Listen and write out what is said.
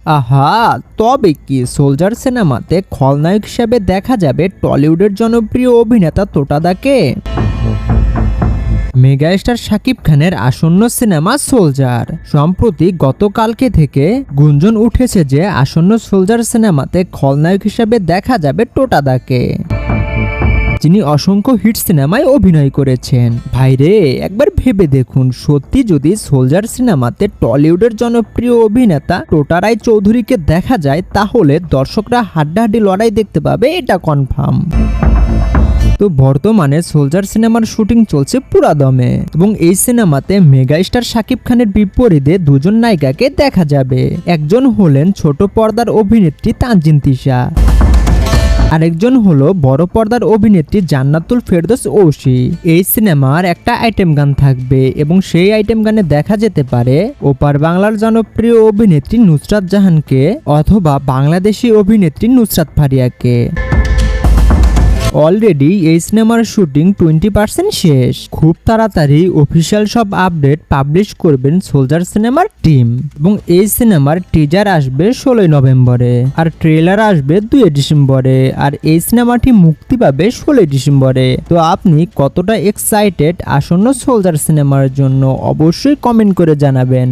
আহা, তবে কি সোলজার সিনেমাতে খলনায়ক হিসেবে দেখা যাবে টলিউডের জনপ্রিয় অভিনেতা তোটাদাকে। মেগাস্টার শাকিব খানের আসন্ন সিনেমা সোলজার। সম্প্রতি গতকালকে থেকে গুঞ্জন উঠেছে যে আসন্ন সোলজার সিনেমাতে খলনায়ক হিসেবে দেখা যাবে তোটাদাকে, যিনি অসংখ্য হিট সিনেমায় অভিনয় করেছেন। ভাইরে, একবার ভেবে দেখুন, সত্যি যদি সোলজার সিনেমাতে টলিউডের জনপ্রিয় অভিনেতা টোটা রায়চৌধুরীকে দেখা যায়, তাহলে দর্শকরা হাড্ডাহাড্ডি লড়াই দেখতে পাবে, এটা কনফার্ম। তো বর্তমানে সোলজার সিনেমার শুটিং চলছে পুরা দমে, এবং এই সিনেমাতে মেগাস্টার শাকিব খানের বিপরীতে দুজন নায়িকাকে দেখা যাবে। একজন হলেন ছোট পর্দার অভিনেত্রী তানজিন তিশা, আরেকজন হলো বড় পর্দার অভিনেত্রী জান্নাতুল ফেরদৌস ঐশী। এই সিনেমার একটা আইটেম গান থাকবে, এবং সেই আইটেম গানে দেখা যেতে পারে ওপার বাংলার জনপ্রিয় অভিনেত্রী নুসরাত জাহানকে অথবা বাংলাদেশি অভিনেত্রী নুসরাত ফারিয়াকে। অলরেডি এই সিনেমার শুটিং 20% শেষ। খুব তাড়াতাড়ি অফিসিয়াল সব আপডেট পাবলিশ করবেন সোলজার সিনেমার টিম, এবং এই সিনেমার টিজার আসবে 16 নভেম্বরে, আর ট্রেলার আসবে 2 ডিসেম্বরে, আর এই সিনেমাটি মুক্তি পাবে 16 ডিসেম্বরে। তো আপনি কতটা এক্সাইটেড আসন্ন সোলজার সিনেমার জন্য অবশ্যই কমেন্ট করে জানাবেন।